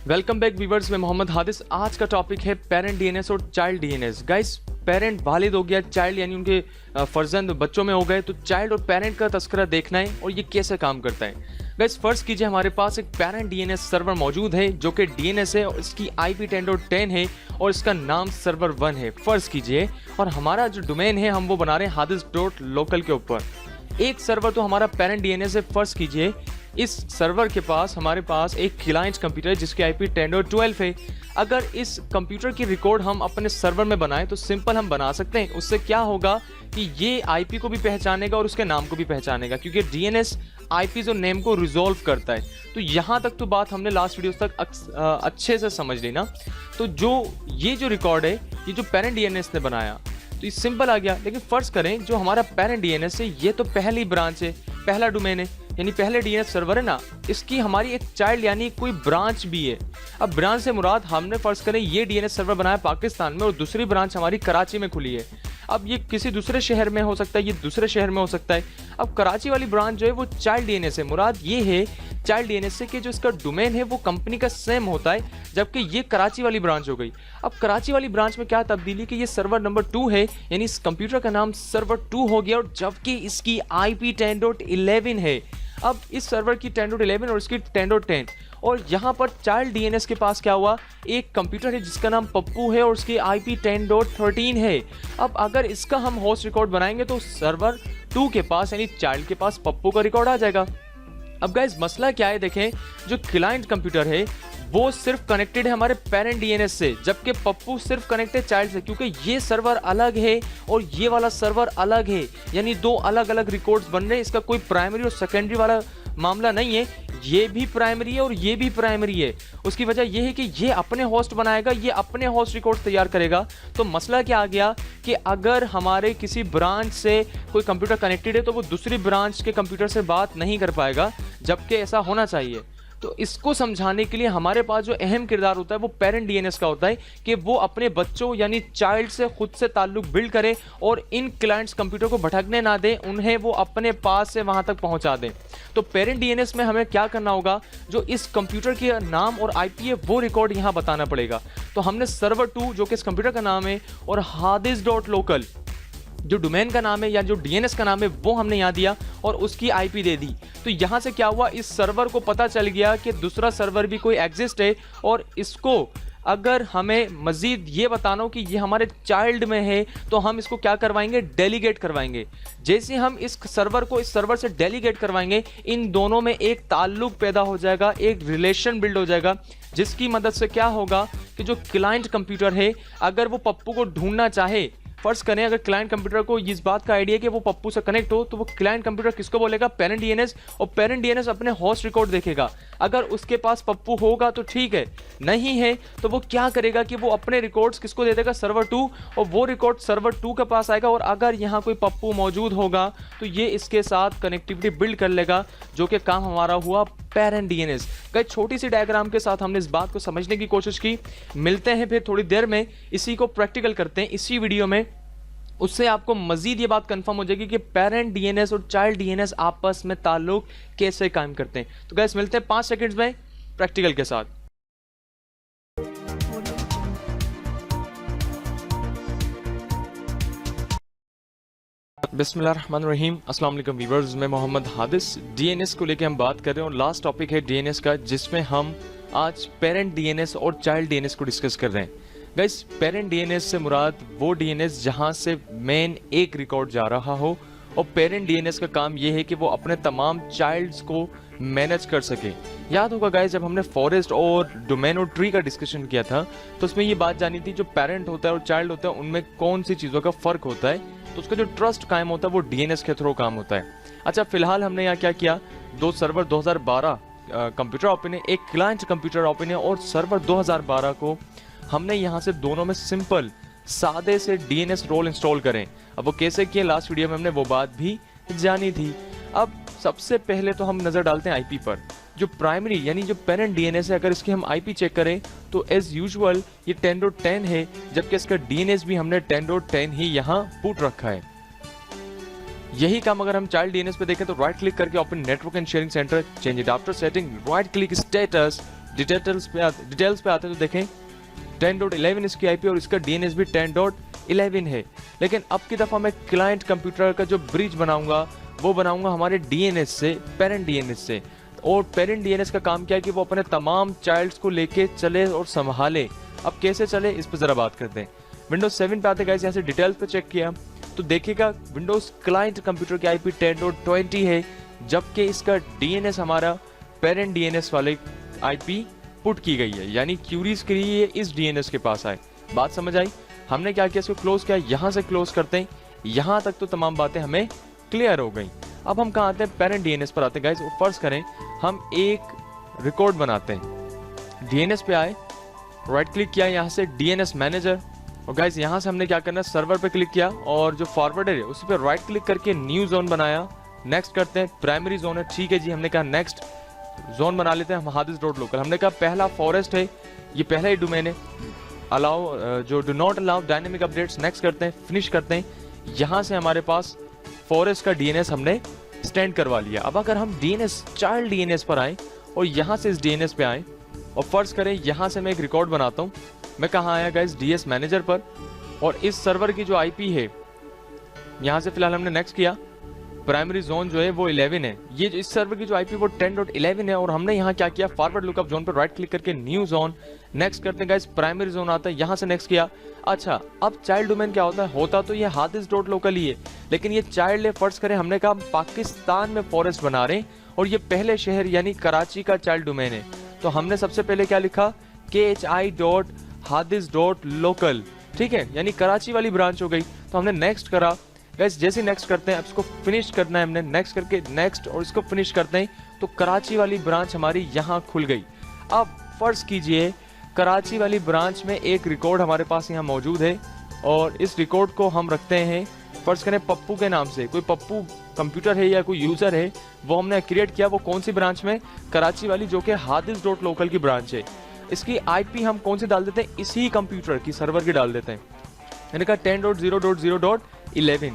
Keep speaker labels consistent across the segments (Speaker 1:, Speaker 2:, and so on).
Speaker 1: Welcome back viewers, मैं मोहम्मद हादिस। आज का टॉपिक है पेरेंट डीएनएस और चाइल्ड डीएनएस। गाइस, पेरेंट वालिद हो गया, चाइल्ड यानी उनके फर्जंद बच्चों में हो गए, तो चाइल्ड और पेरेंट का तस्करा देखना है और ये कैसे काम करता है। गाइस, फर्ज कीजिए हमारे पास एक पेरेंट डीएनएस सर्वर मौजूद है जो कि डीएनएस है और इसकी IP 10.10 है और इसका नाम सर्वर 1 है। फर्ज कीजिए, और हमारा जो डोमेन है हम वो बना रहे हैं hadis.local के ऊपर। एक सर्वर तो हमारा पेरेंट डीएनएस है। फर्ज कीजिए इस सर्वर के पास हमारे पास एक क्लाइंट कंप्यूटर है जिसकी IP 10.12 है। अगर इस कंप्यूटर की रिकॉर्ड हम अपने सर्वर में बनाएं तो सिंपल हम बना सकते हैं। उससे क्या होगा कि ये IP को भी पहचानेगा और उसके नाम को भी पहचानेगा, क्योंकि DNS IPs और नेम को रिजॉल्व करता है। तो यहाँ तक तो बात हमने लास्ट वीडियो तक अच्छे से समझ ली ना। तो ये जो रिकॉर्ड है, ये जो पेरेंट DNS ने बनाया, तो ये सिंपल आ गया। लेकिन फर्ज करें जो हमारा पेरेंट DNS है ये तो पहली ब्रांच है, पहला डोमेन है, यानी पहले DNS सर्वर है ना, इसकी हमारी एक चाइल्ड यानी कोई ब्रांच भी है। अब ब्रांच से मुराद हमने फर्ज करें ये DNS सर्वर बनाया पाकिस्तान में और दूसरी ब्रांच हमारी कराची में खुली है। अब ये किसी दूसरे शहर में हो सकता है, ये दूसरे शहर में हो सकता है। अब कराची वाली ब्रांच जो है वो चाइल्ड DNS है। मुराद ये है चाइल्ड DNS से कि जो इसका डोमेन है वो कंपनी का सेम होता है, जबकि ये कराची वाली ब्रांच हो गई। अब कराची वाली ब्रांच में क्या तब्दीली कि ये सर्वर नंबर 2 है, यानी इस कंप्यूटर का नाम सर्वर 2 हो गया, और जबकि इसकी IP 10.11 है। अब इस सर्वर की 10.11 और इसकी 10.10, और यहाँ पर चाइल्ड DNS के पास क्या हुआ, एक कंप्यूटर है जिसका नाम पप्पू है और उसकी IP 10.13 है। अब अगर इसका हम होस्ट रिकॉर्ड बनाएंगे तो सर्वर 2 के पास यानी चाइल्ड के पास पप्पू का रिकॉर्ड आ जाएगा। अब गाइस, मसला क्या है, देखें जो क्लाइंट कंप्यूटर है वो सिर्फ कनेक्टेड है हमारे पेरेंट DNS से, जबकि पप्पू सिर्फ कनेक्टेड चाइल्ड से, क्योंकि ये सर्वर अलग है और ये वाला सर्वर अलग है, यानी दो अलग अलग रिकॉर्ड्स बन रहे हैं। इसका कोई प्राइमरी और सेकेंडरी वाला मामला नहीं है, ये भी प्राइमरी है और ये भी प्राइमरी है। उसकी वजह यह है कि ये अपने होस्ट बनाएगा, ये अपने होस्ट रिकॉर्ड तैयार करेगा। तो मसला क्या आ गया कि अगर हमारे किसी ब्रांच से कोई कंप्यूटर कनेक्टेड है तो वो दूसरी ब्रांच के कंप्यूटर से बात नहीं कर पाएगा, जबकि ऐसा होना चाहिए। तो इसको समझाने के लिए हमारे पास जो अहम किरदार होता है वो पेरेंट DNS का होता है कि वो अपने बच्चों यानी चाइल्ड से खुद से ताल्लुक बिल्ड करे और इन क्लाइंट्स कंप्यूटर को भटकने ना दें, उन्हें वो अपने पास से वहां तक पहुंचा दें। तो पेरेंट DNS में हमें क्या करना होगा, जो इस कंप्यूटर के नाम और IP है वो रिकॉर्ड यहाँ बताना पड़ेगा। तो हमने सर्वर 2 जो कि इस कंप्यूटर का नाम है और hadis.local जो डोमेन का नाम है या जो DNS का नाम है वो हमने यहाँ दिया और उसकी IP दे दी। तो यहाँ से क्या हुआ, इस सर्वर को पता चल गया कि दूसरा सर्वर भी कोई एग्जिस्ट है, और इसको अगर हमें मजीद ये बताना हो कि ये हमारे चाइल्ड में है तो हम इसको क्या करवाएंगे, डेलीगेट करवाएंगे। जैसे हम इस सर्वर को इस सर्वर से डेलीगेट करवाएंगे, इन दोनों में एक ताल्लुक पैदा हो जाएगा, एक रिलेशन बिल्ड हो जाएगा, जिसकी मदद से क्या होगा कि जो क्लाइंट कंप्यूटर है अगर वो पप्पू को ढूंढना चाहे, फर्ज करें अगर क्लाइंट कंप्यूटर को इस बात का आइडिया कि वो पप्पू से कनेक्ट हो, तो वो क्लाइंट कंप्यूटर किसको बोलेगा, पेरेंट DNS, और पेरेंट DNS अपने होस्ट रिकॉर्ड देखेगा। अगर उसके पास पप्पू होगा तो ठीक है, नहीं है तो वो क्या करेगा कि वो अपने रिकॉर्ड्स किसको दे देगा, सर्वर 2, और वो रिकॉर्ड सर्वर 2 के पास आएगा। और अगर यहाँ कोई पप्पू मौजूद होगा तो ये इसके साथ कनेक्टिविटी बिल्ड कर लेगा, जो कि काम हमारा हुआ पेरेंट DNS। कई छोटी सी डायग्राम के साथ हमने इस बात को समझने की कोशिश की। मिलते हैं फिर थोड़ी देर में, इसी को प्रैक्टिकल करते हैं इसी वीडियो में। उससे आपको मजीद ये बात कंफर्म हो जाएगी कि पेरेंट DNS और चाइल्ड DNS आपस में ताल्लुक कैसे कायम करते हैं। तो गाइस, मिलते हैं 5 सेकंड्स में प्रैक्टिकल के साथ। बिस्मिल्लाहिर्रहमानिर्रहीम, अस्सलाम वालेकुम व्यूअर्स, मैं मोहम्मद हादिस। DNS को लेके हम बात कर रहे हैं और लास्ट टॉपिक है DNS का, जिसमें हम आज पेरेंट DNS और चाइल्ड DNS को डिस्कस कर रहे हैं। गाइस, पेरेंट DNS से मुराद वो DNS जहां से मेन एक रिकॉर्ड जा रहा हो, और पेरेंट DNS का काम ये है कि वो अपने तमाम चाइल्ड्स को मैनेज कर सके। याद होगा गाइस, जब हमने फॉरेस्ट और डोमेन और ट्री का डिस्कशन किया था तो उसमें ये बात जानी थी जो पेरेंट होता है और चाइल्ड होता है उनमें कौन सी चीज़ों का फ़र्क होता है। तो उसका जो ट्रस्ट कायम होता है वो DNS के थ्रू काम होता है। अच्छा, फिलहाल हमने यहाँ क्या किया, 2 सर्वर 2012 कंप्यूटर ओपन है, एक क्लाइंट कंप्यूटर ओपन है, और सर्वर 2012 को हमने यहाँ से दोनों में सिंपल सादे से DNS रोल इंस्टॉल करें। अब वो कैसे किए, लास्ट वीडियो में हमने वो बात भी जानी थी। अब सबसे पहले तो हम नज़र डालते हैं IP पर। जो प्राइमरी यानी जो पेरेंट DNS है, अगर इसकी हम IP चेक करें तो एज यूजुअल ये 10.10 है, जबकि इसका DNS भी हमने 10.10 ही यहाँ पुट रखा है। यही काम अगर हम चाइल्ड DNS पे देखें तो राइट क्लिक करके open network and sharing centre, change adapter setting, right click status, details पे आते हैं तो देखें 10.11 इसकी आईपी और इसका डीएनएस भी 10.11 है। लेकिन अब की दफा मैं क्लाइंट कंप्यूटर का जो ब्रिज बनाऊंगा वो बनाऊंगा हमारे डीएनएस से, पेरेंट डीएनएस से। और पेरेंट डीएनएस का काम क्या है कि वो अपने तमाम चाइल्ड्स को लेके चले और संभाले। अब कैसे चले इस पर जरा बात करते हैं। विंडोज 7 पे आते गाइस, यहाँ से डिटेल्स पे चेक किया तो देखिएगा विंडोज क्लाइंट कंप्यूटर की आईपी 10.20 है, जबकि इसका डीएनएस हमारा पेरेंट डीएनएस वाले आईपी पुट की गई है, यानी क्यूरीज के लिए ये इस डीएनएस के पास आए। बात समझ आई? हमने क्या किया, इसको क्लोज किया, यहाँ से क्लोज करते हैं, यहाँ तक तो तमाम बातें हमें क्लियर हो गई। अब हम कहाँ आते हैं, पेरेंट डीएनएस पर आते हैं गाइस। और फर्ज करें हम एक रिकॉर्ड बनाते हैं, डीएनएस पे आए, राइट क्लिक किया, यहाँ से डीएनएस मैनेजर, और गाइस यहाँ से हमने क्या करना है, सर्वर पे क्लिक किया और जो फॉरवर्डर है उसी पे राइट क्लिक करके न्यू जोन बनाया। नेक्स्ट करते हैं, प्राइमरी जोन है, ठीक है जी, हमने कहा नेक्स्ट जोन बना लेते हैं हम hadis.local। हमने कहा पहला फॉरेस्ट है, ये पहला ही डोमेन है, अलाउ जो do not allow dynamic updates. Next करते हैं, फिनिश करते हैं। यहाँ से हमारे पास फॉरेस्ट का डीएनएस हमने स्टैंड करवा लिया। अब अगर हम डीएनएस चाइल्ड डीएनएस पर आए और यहाँ से इस डीएनएस पे आए और फर्ज करें यहाँ से मैं एक रिकॉर्ड बनाता हूँ, मैं कहाँ आया गाइस, डीएस मैनेजर पर, और इस सर्वर की जो आईपी है यहाँ से फिलहाल हमने नेक्स्ट किया, प्राइमरी जोन जो है वो 11 है, ये जो इस सर्वर की जो आईपी वो 10.11 है। और हमने यहाँ क्या किया, फॉरवर्ड लुकअप जोन पर राइट क्लिक करके न्यू जोन, नेक्स्ट करते हैं गाइस, प्राइमरी जोन आता है, यहाँ से नेक्स्ट किया। अच्छा, अब चाइल्ड डोमेन क्या होता है, होता तो ये hadis.local ही है, लेकिन ये चाइल्ड है। फर्ज करें हमने कहा पाकिस्तान में फॉरेस्ट बना रहे हैं और ये पहले शहर यानी कराची का चाइल्ड डोमेन है, तो हमने सबसे पहले क्या लिखा, khi.hadis.local, ठीक है, यानी कराची वाली ब्रांच हो गई। तो हमने नेक्स्ट करा गाइस, जैसे नेक्स्ट करते हैं, अब इसको फिनिश करना है हमने, नेक्स्ट करके नेक्स्ट और इसको फिनिश करते हैं तो कराची वाली ब्रांच हमारी यहाँ खुल गई। अब फर्ज कीजिए कराची वाली ब्रांच में एक रिकॉर्ड हमारे पास यहाँ मौजूद है और इस रिकॉर्ड को हम रखते हैं, फर्ज करें पप्पू के नाम से, कोई पप्पू कंप्यूटर है या कोई यूजर है, वो हमने क्रिएट किया, वो कौन सी ब्रांच में, कराची वाली, जो कि hadis.local की ब्रांच है। इसकी आईपी हम कौन सी डाल देते हैं, इसी कंप्यूटर की सर्वर की डाल देते हैं, मैंने कहा 10.0.0.11,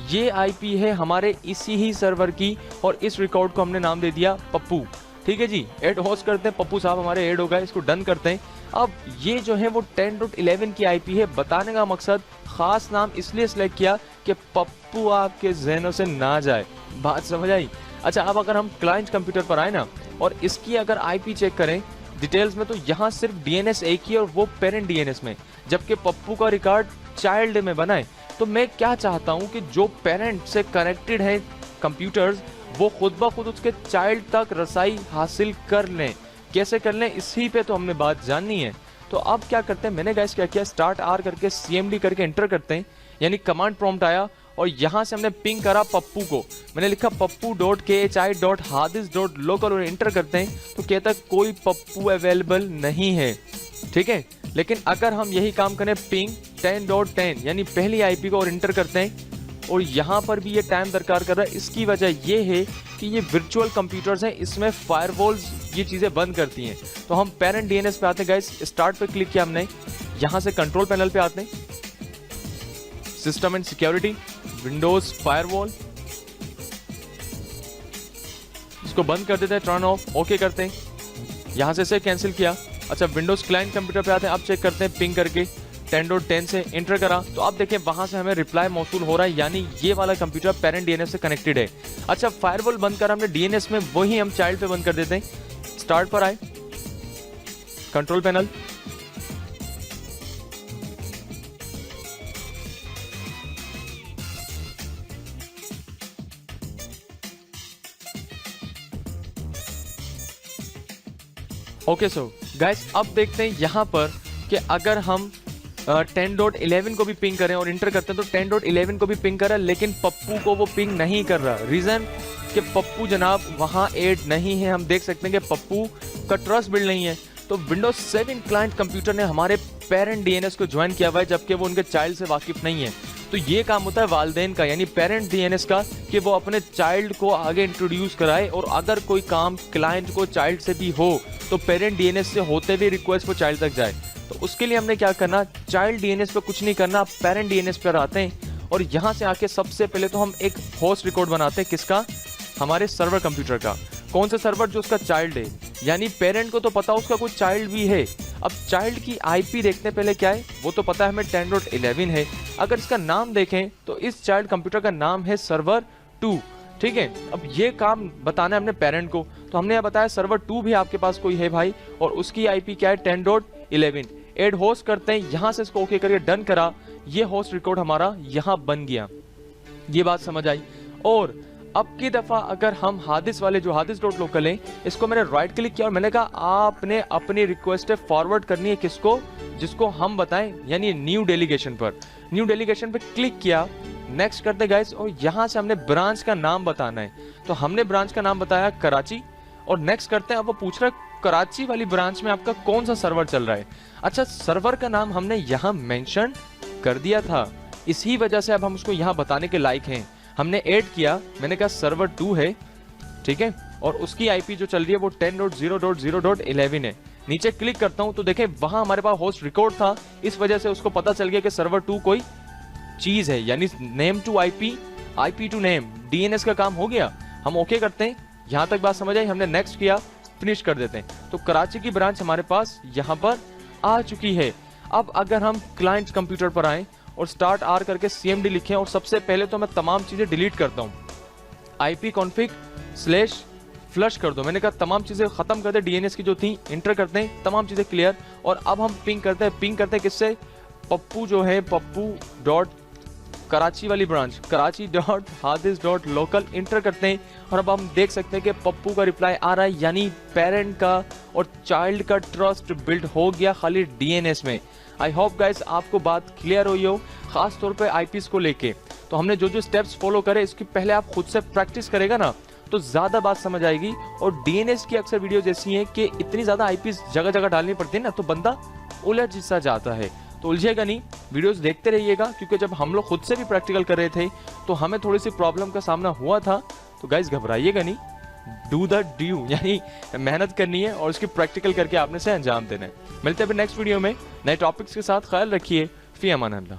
Speaker 1: ये आईपी है हमारे इसी ही सर्वर की और इस रिकॉर्ड को हमने नाम दे दिया पप्पू। ठीक है जी, ऐड होस्ट करते हैं, पप्पू साहब हमारे ऐड हो गए, इसको डन करते हैं। अब ये जो है वो 10.11 की आईपी है। बताने का मकसद, खास नाम इसलिए सिलेक्ट किया कि पप्पू आपके ज़हनों से ना जाए। बात समझ आई? अच्छा, अब अगर हम क्लाइंट कंप्यूटर पर आए ना और इसकी अगर आईपी चेक करें डिटेल्स में, तो यहाँ सिर्फ डीएनएस एक ही है और वो पेरेंट डीएनएस में, जबकि पप्पू का रिकॉर्ड चाइल्ड में बना है। तो मैं क्या चाहता हूँ कि जो पेरेंट से कनेक्टेड है कंप्यूटर्स, वो खुद ब खुद उसके चाइल्ड तक रसाई हासिल कर लें। कैसे कर लें, इसी पे तो हमने बात जाननी है। तो अब क्या करते हैं, मैंने गाइस क्या किया, स्टार्ट आर करके CMD करके एंटर करते हैं, यानी कमांड प्रॉम्प्ट आया और यहाँ से हमने पिंग करा पप्पू को, मैंने लिखा pappu.khi.hadis.local और एंटर करते हैं तो कहता है कोई पप्पू अवेलेबल नहीं है। ठीक है, लेकिन अगर हम यही काम करें पिंग 10.10 यानी पहली आईपी को और एंटर करते हैं और यहाँ पर भी ये टाइम दरकार कर रहा है, इसकी वजह ये है कि ये वर्चुअल कंप्यूटर्स हैं, इसमें फायरवॉल्स ये चीज़ें बंद करती हैं। तो हम पेरेंट डीएनएस पे आते हैं गाइस, स्टार्ट पे क्लिक किया हमने, यहाँ से कंट्रोल पैनल पे आते हैं, system and security, Windows firewall, इसको बंद कर देते हैं, टर्न ऑफ, ओके करते हैं, यहाँ से इसे कैंसिल किया। अच्छा, विंडोज क्लाइंट कंप्यूटर पे आते हैं, अब चेक करते हैं पिंग करके 10.10 से एंटर करा तो आप देखें वहां से हमें रिप्लाई मौसूल हो रहा है, यानी ये वाला कंप्यूटर पेरेंट डीएनएस से कनेक्टेड है। अच्छा, फायरवॉल बंद कर हमने डीएनएस में, वही हम चाइल्ड पे बंद कर देते हैं। स्टार्ट पर आए, control panel, okay. So guys, अब देखते हैं यहाँ पर कि अगर हम 10.11 को भी पिंग करें और इंटर करते हैं तो 10.11 को भी पिंग कर रहा है, लेकिन पप्पू को वो पिंग नहीं कर रहा। रीजन कि पप्पू जनाब वहाँ ऐड नहीं है। हम देख सकते हैं कि पप्पू का ट्रस्ट बिल्ड नहीं है। तो विंडोज 7 क्लाइंट कंप्यूटर ने हमारे पेरेंट डीएनएस को ज्वाइन किया हुआ है, जबकि वो उनके चाइल्ड से वाकिफ नहीं है। तो ये काम होता है वालिदैन का, यानी पेरेंट डीएनएस का, कि वो अपने चाइल्ड को आगे इंट्रोड्यूस कराए। और अगर कोई काम क्लाइंट को चाइल्ड से भी हो तो पेरेंट डीएनएस से होते हुए रिक्वेस्ट वो चाइल्ड तक जाए। तो उसके लिए हमने क्या करना, चाइल्ड डीएनएस पे कुछ नहीं करना, पेरेंट डीएनएस पर आते हैं और यहाँ से आके सबसे पहले तो हम एक होस्ट रिकॉर्ड बनाते हैं। किसका? हमारे सर्वर कंप्यूटर का। कौन सा सर्वर? जो उसका चाइल्ड है। यानी पेरेंट को तो पता उसका कोई चाइल्ड भी है। अब चाइल्ड की आईपी देखने पहले क्या है, वो तो पता है हमें 10.11 है। अगर इसका नाम देखें तो इस चाइल्ड कंप्यूटर का नाम है सर्वर 2, ठीक है। अब ये काम बताना है हमने पेरेंट को, तो हमने यह बताया सर्वर 2 भी आपके पास कोई है भाई, और उसकी आईपी क्या है 10.11। एड होस्ट करते हैं, यहां से इसको ओके करके डन करा, ये होस्ट रिकॉर्ड हमारा यहां बन गया। ये बात समझ आई। और अब की दफा अगर हम हादिस वाले जो hadis.local है, इसको मैंने राइट क्लिक किया और मैंने कहा आपने अपनी रिक्वेस्ट फॉरवर्ड करनी है किसको, जिसको हम बताएं, यानी न्यू डेलीगेशन पर। न्यू डेलीगेशन पर क्लिक किया, नेक्स्ट करते गाइस, और यहां से हमने ब्रांच का नाम बताना है। तो हमने ब्रांच का नाम बताया कराची, और नेक्स्ट करते हैं, अब वो पूछ रहा है कराची वाली ब्रांच में आपका कौन सा सर्वर चल रहा है। अच्छा, सर्वर का नाम हमने यहाँ मेंशन कर दिया था, इसी वजह से अब हम उसको यहाँ बताने के लायक हैं। हमने ऐड किया, मैंने कहा सर्वर 2 है, ठीक है, और उसकी आईपी जो चल रही है वो 10.0.0.11 है। नीचे क्लिक करता हूं तो देखें वहां हमारे पास होस्ट रिकॉर्ड था, इस वजह से उसको पता चल गया कि सर्वर 2 कोई चीज है, यानी name to IP, IP to name, DNS का काम हो गया। हम ओके करते हैं, यहां तक बात समझ आई। हमने नेक्स्ट किया, फिनिश कर देते हैं। तो कराची की ब्रांच हमारे पास यहां पर आ चुकी है। अब अगर हम क्लाइंट कंप्यूटर पर आए और स्टार्ट आर करके CMD लिखें, और सबसे पहले तो मैं तमाम चीजें डिलीट करता हूं, IP config / फ्लश कर दो। मैंने कहा तमाम चीजें खत्म कर दे, डीएनएस की जो थी इंटर करते हैं, तमाम चीजें क्लियर। और अब हम पिंग करते हैं किससे, पप्पू जो है पप्पू डॉट कराची वाली ब्रांच, कराची.hadis.local इंटर करते हैं, और अब हम देख सकते हैं कि पप्पू का रिप्लाई आ रहा है, यानी पेरेंट का और चाइल्ड का ट्रस्ट बिल्ड हो गया खाली डीएनएस में। आई होप गाइस आपको बात क्लियर हुई हो, खास तौर पे आईपीस को लेके। तो हमने जो जो स्टेप्स फॉलो करे, इसकी पहले आप खुद से प्रैक्टिस करेगा ना, तो ज्यादा बात समझ आएगी। और डीएनएस की अक्सर वीडियो जैसी है कि इतनी ज्यादा आईपीस जगह जगह डालनी पड़ती है ना, तो बंदा उलझ सा जाता है। तो उलझेगा नहीं, वीडियोस देखते रहिएगा, क्योंकि जब हम लोग खुद से भी प्रैक्टिकल कर रहे थे तो हमें थोड़ी सी प्रॉब्लम का सामना हुआ था। तो गाइस घबराइएगा नहीं, डू द ड्यू, यानी मेहनत करनी है और उसकी प्रैक्टिकल करके आपने से अंजाम देना है। मिलते हैं नेक्स्ट वीडियो में नए टॉपिक्स के साथ। ख्याल रखिए, फी अमान अल्लाह।